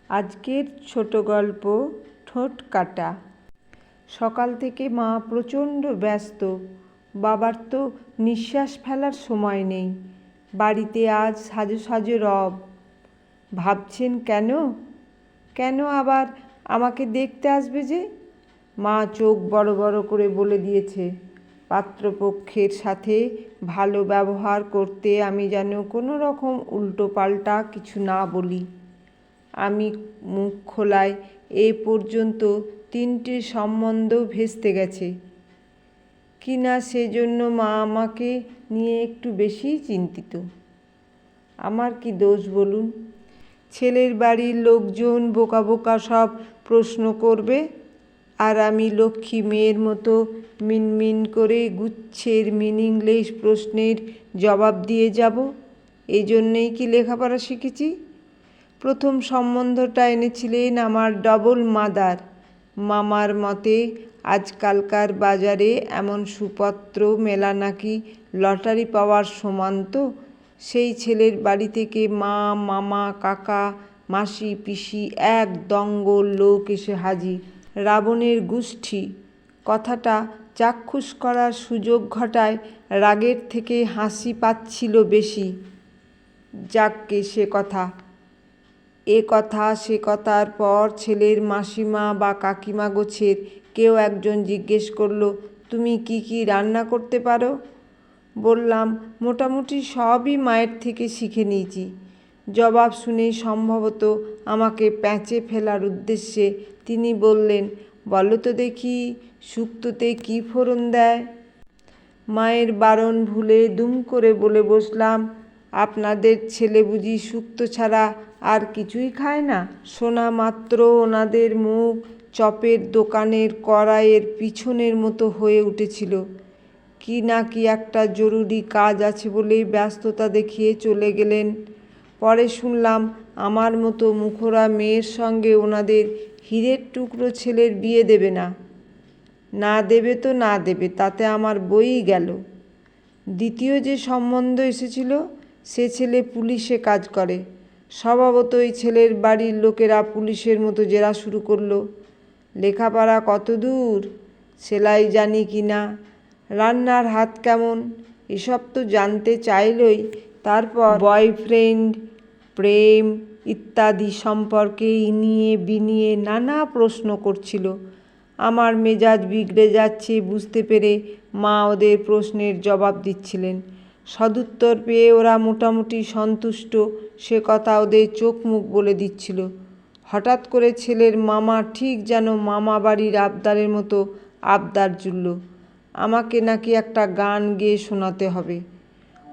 আজকের ছোট গল্প ঠোঁট কাটা। সকাল থেকে মা প্রচণ্ড ব্যস্ত। বাবার তো নিঃশ্বাস ফেলার সময় নেই। বাড়িতে আজ সাজো সাজো রব। ভাবছেন কেন কেন আবার আমাকে দেখতে আসবে যে? মা চোখ বড় বড় করে বলে দিয়েছে, পাত্রপক্ষের সাথে ভালো ব্যবহার করতে আমি যেন কোনো রকম উল্টো পাল্টা কিছু না বলি। আমি মুখ খোলায় এ পর্যন্ত 3টে সম্বন্ধ ভেস্তে গেছে কিনা সেজন্য মা আমাকে নিয়ে একটু বেশিই চিন্তিত। আমার কি দোষ বলুন? ছেলের বাড়ির লোকজন বোকা বোকা সব প্রশ্ন করবে, আর আমি লক্ষ্মী মেয়ের মতো মিনমিন করে গুচ্ছের মিনিংলেস প্রশ্নের জবাব দিয়ে যাব। এই জন্যেই কি লেখাপড়া শিখেছি? প্রথম সম্বন্ধটা এনেছিলেন আমার ডবল মাদার। মামার মতে আজকালকার বাজারে এমন সুপাত্র মেলা নাকি লটারি পাওয়ার সমান। তো সেই ছেলের বাড়ি থেকে মা, মামা, কাকা, মাসি, পিসি এক দঙ্গল লোক এসে হাজির। রাবণের গোষ্ঠী। কথাটা চাক্ষুষ করার সুযোগ ঘটায় রাগের থেকে হাসি পাচ্ছিল বেশি। যাকগে সে কথা। এ কথা সে কথার পর ছেলের মাসিমা বা কাকিমা গোছের কেউ একজন জিজ্ঞেস করল, তুমি কি কি রান্না করতে পারো? বললাম, মোটামুটি সবই মায়ের থেকে শিখে নিয়েছি। জবাব শুনে সম্ভবত আমাকে প্যাঁচে ফেলার উদ্দেশ্যে তিনি বললেন, বলো তো দেখি শুক্তোতে কী ফোড়ন দেয়? মায়ের বারণ ভুলে দুম করে বলে বসলাম, আপনাদের ছেলে বুঝি শুক্তো ছাড়া আর কিছুই খায় না? শোনা মাত্র ওনাদের মুখ চপের দোকানের কড়াইয়ের পিছনের মতো হয়ে উঠেছিল। কি না কি একটা জরুরি কাজ আছে বলেই ব্যস্ততা দেখিয়ে চলে গেলেন। পরে শুনলাম আমার মতো মুখোরা মেয়ের সঙ্গে ওনাদের হীরের টুকরো ছেলের বিয়ে দেবে না। না দেবে তো না দেবে, তাতে আমার বইই গেল। দ্বিতীয় যে সম্বন্ধ এসেছিল সে ছেলে পুলিশে কাজ করে। স্বভাবতই ছেলের বাড়ির লোকেরা পুলিশের মতো জেরা শুরু করলো। লেখাপড়া কত দূর, সেলাই জানি কি না, রান্নার হাত কেমন, এসব তো জানতে চাইলই। তারপর বয়ফ্রেন্ড, প্রেম ইত্যাদি সম্পর্কে ইনিয়ে বিনিয়ে নানা প্রশ্ন করছিল। আমার মেজাজ বিগড়ে যাচ্ছে বুঝতে পেরে মা ওদের প্রশ্নের জবাব দিচ্ছিলেন। সদুত্তর পেয়ে ওরা মোটামুটি সন্তুষ্ট সে কথা ওদের চোখ মুখ বলে দিচ্ছিল। হঠাৎ করে ছেলের মামা ঠিক যেন মামা বাড়ির আবদারের মতো আবদার জুড়ল, আমাকে নাকি একটা গান গেয়ে শোনাতে হবে।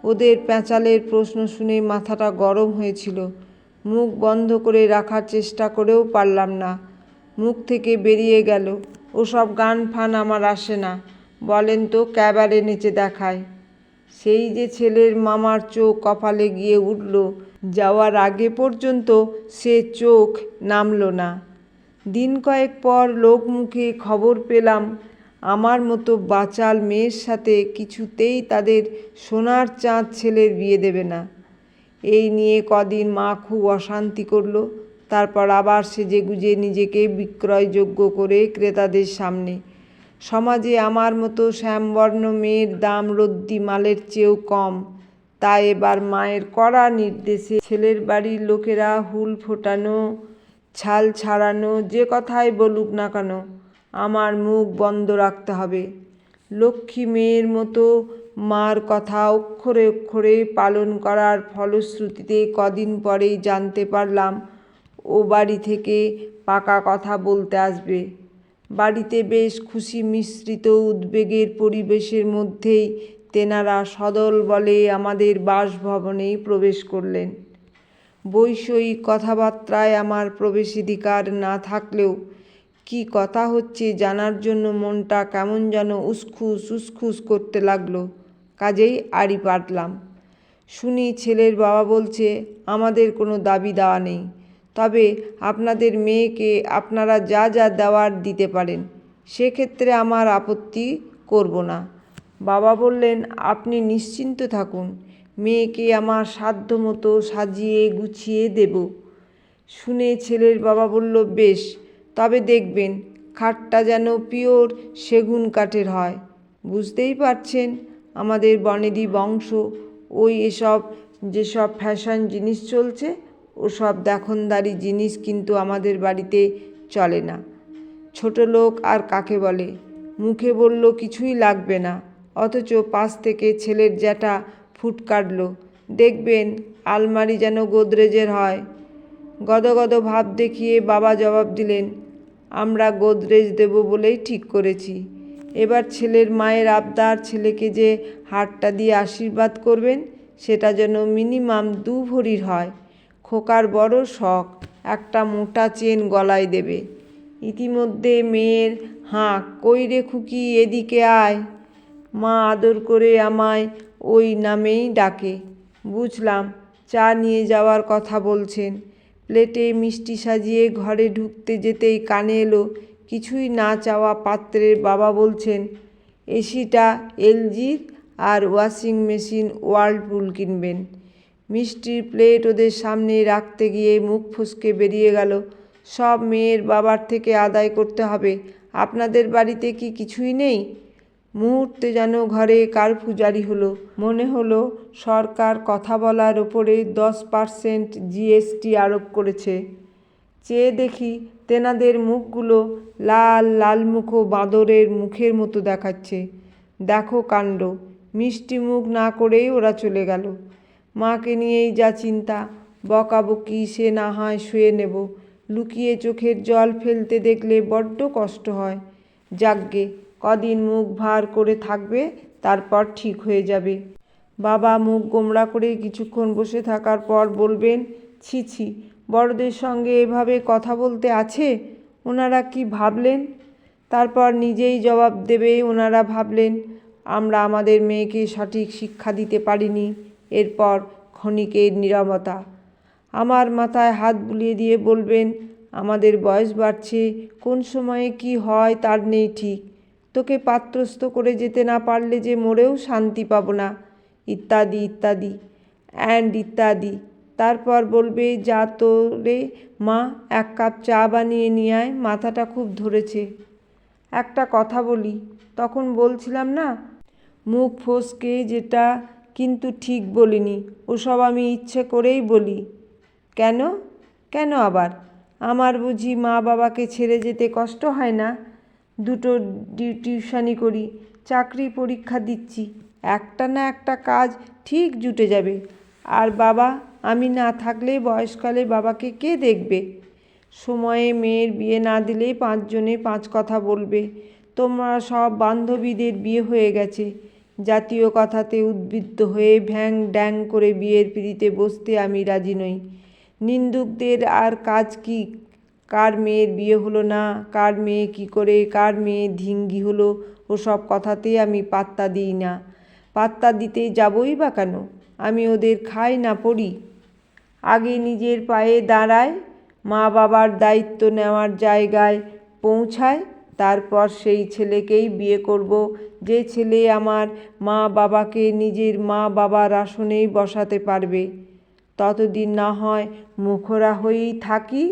ওদের প্যাঁচালের প্রশ্ন শুনে মাথাটা গরম হয়েছিল। মুখ বন্ধ করে রাখার চেষ্টা করেও পারলাম না। মুখ থেকে বেরিয়ে গেল, ওসব গান ফান আমার আসে না, বলেন তো ক্যাবারে নেচে দেখায়। সেই যে ছেলের মামার চোখ কপালে গিয়ে উঠল, যাওয়ার আগে পর্যন্ত সে চোখ নামল না। দিন কয়েক পর লোক মুখে খবর পেলাম আমার মতো বাচাল মেয়ের সাথে কিছুতেই তাদের সোনার চাঁদ ছেলের বিয়ে দেবে না। এই নিয়ে কদিন মা খুব অশান্তি করলো। তারপর আবার সেজেগুজে নিজেকে বিক্রয়যোগ্য করে ক্রেতাদের সামনে। সমাজে আমার মতো শ্যামবর্ণ মেয়ের দাম রদ্দি মালের চেয়েও কম। তাই এবার মায়ের কড়া নির্দেশে ছেলের বাড়ির লোকেরা হুল ফোটানো, ছাল ছাড়ানো যে কথাই বলুক না কেন আমার মুখ বন্ধ রাখতে হবে। লক্ষ্মী মেয়ের মতো মার কথা অক্ষরে অক্ষরে পালন করার ফলশ্রুতিতে কদিন পরেই জানতে পারলাম ও বাড়ি থেকে পাকা কথা বলতে আসবে। বাড়িতে বেশ খুশি মিশ্রিত উদ্বেগের পরিবেশের মধ্যেই তেনারা সদল বলে আমাদের বাসভবনে প্রবেশ করলেন। বৈষয়িক কথাবার্তায় আমার প্রবেশাধিকার না থাকলেও কি কথা হচ্ছে জানার জন্য মনটা কেমন যেন উসখুস উসখুস করতে লাগলো। কাজেই আড়ি পাতলাম। শুনি ছেলের বাবা বলছে, আমাদের কোনো দাবি দেওয়া নেই, তবে আপনাদের মেয়েকে আপনারা যা যা দেওয়ার দিতে পারেন, সেক্ষেত্রে আমার আপত্তি করব না। বাবা বললেন, আপনি নিশ্চিন্ত থাকুন, মেয়েকে আমার সাধ্য মতো সাজিয়ে গুছিয়ে দেব। শুনে ছেলের বাবা বলল, বেশ, তবে দেখবেন খাটটা যেন পিওর সেগুন কাঠের হয়। বুঝতেই পারছেন আমাদের বনেদি বংশ, ওই যেসব ফ্যাশন জিনিস চলছে ওসব দেখনদারি জিনিস কিন্তু আমাদের বাড়িতে চলে না। ছোট লোক আর কাকে বলে? মুখে বলল কিছুই লাগবে না, অথচ পাশ থেকে ছেলের জ্যাঠা ফুট কাটল, দেখবেন আলমারি যেন গোদরেজের হয়। গদগদ ভাব দেখিয়ে বাবা জবাব দিলেন, আমরা গোদরেজ দেব বলেই ঠিক করেছি। এবার ছেলের মায়ের আবদার, ছেলেকে যে হারটা দিয়ে আশীর্বাদ করবেন সেটা যেন মিনিমাম 2 ভরির হয়। খোকার বড় শখ, একটা মোটা চেন গলায় দেবে। ইতিমধ্যে মেয়ের হাঁক, কই রে খুকি, এদিকে আয়। মা আদর করে আমায় ওই নামেই ডাকে। বুঝলাম চা নিয়ে যাওয়ার কথা বলছেন। প্লেটে মিষ্টি সাজিয়ে ঘরে ঢুকতে যেতেই কানে এলো কিছুই না চাওয়া পাত্রের বাবা বলছেন, এসিটা এলজির আর ওয়াশিং মেশিন ওয়ার্লপুল কিনবেন। মিষ্টির প্লেট ওদের সামনে রাখতে গিয়ে মুখ ফসকে বেরিয়ে গেল, সব মেয়ের বাবার থেকে আদায় করতে হবে। আপনাদের বাড়িতে কি কিছুই নেই? মুহূর্তে যেন ঘরে কারফিউ জারি হলো। মনে হলো সরকার কথা বলার ওপরে 10% জিএসটি আরোপ করেছে। চেয়ে দেখি তেনাদের মুখগুলো লাল লালমুখো বাঁদরের মুখের মতো দেখাচ্ছে। দেখো কাণ্ড! মিষ্টি মুখ না করেই ওরা চলে গেল। মাকে নিয়েই যা চিন্তা, বকাবকি সে না হয় শুয়ে নেব, লুকিয়ে চোখের জল ফেলতে দেখলে বড্ড কষ্ট হয়। যাকগে, কদিন মুখ ভার করে থাকবে, তারপর ঠিক হয়ে যাবে। বাবা মুখ গোমড়া করে কিছুক্ষণ বসে থাকার পর বলবেন, ছি ছি, বড়দের সঙ্গে এভাবে কথা বলতে আছে? ওনারা কি ভাবলেন? তারপর নিজেই জবাব দেবে, ওনারা ভাবলেন আমরা আমাদের মেয়েকে সঠিক শিক্ষা দিতে পারিনি। এরপর ক্ষণিকের নীরবতা। আমার মাথায় হাত বুলিয়ে দিয়ে বলবেন, আমাদের বয়স বাড়ছে, কোন সময়ে কি হয় তার নেই ঠিক। তোকে পাত্রস্থ করে যেতে না পারলে যে মরেও শান্তি পাবো না, ইত্যাদি ইত্যাদি ইত্যাদি। তারপর বলবে, যা তো রে মা, 1 কাপ চা বানিয়ে নিয়ে আয়, মাথাটা খুব ধরেছে। একটা কথা বলি, তখন বলছিলাম না মুখ ফসকে যেটা, কিন্তু ঠিক বলিনি, ওসব আমি ইচ্ছে করেই বলি। কেন? কেন আবার? আমার বুঝি মা বাবাকে ছেড়ে যেতে কষ্ট হয় না? 2টো টিউশনি করি, চাকরি পরীক্ষা দিচ্ছি, একটা না একটা কাজ ঠিক জুটে যাবে। আর বাবা, আমি না থাকলে বয়সকালে বাবাকে কে দেখবে? সময়ে মেয়ের বিয়ে না দিলে 5 জনে 5 কথা বলবে। তোমরা সব বান্ধবীদের বিয়ে হয়ে গেছে। জাতীয় কথাতে উদ্বুদ্ধ হয়ে ভ্যাং ড্যাং করে বিয়ের পিঁড়িতে বসতে আমি রাজি নই। নিন্দুকদের আর কাজ কি? কার মেয়ের বিয়ে হলো না, কার মেয়ে কি করে, কার মেয়ে ধিঙ্গি হলো, ওসব কথাতে আমি পাত্তা দিই না। পাত্তা দিতে যাবই বা কেন? আমি ওদের খাই না পড়ি? আগে নিজের পায়ে দাঁড়ায়, মা বাবার দায়িত্ব নেওয়ার জায়গায় পৌঁছায়, তারপর সেই ছেলেকেই বিয়ে করব, যে ছেলে আমার মা বাবাকে নিজের মা বাবার আসনেই বসাতে পারবে। ততদিন না হয় মুখরা হয়েই থাকি।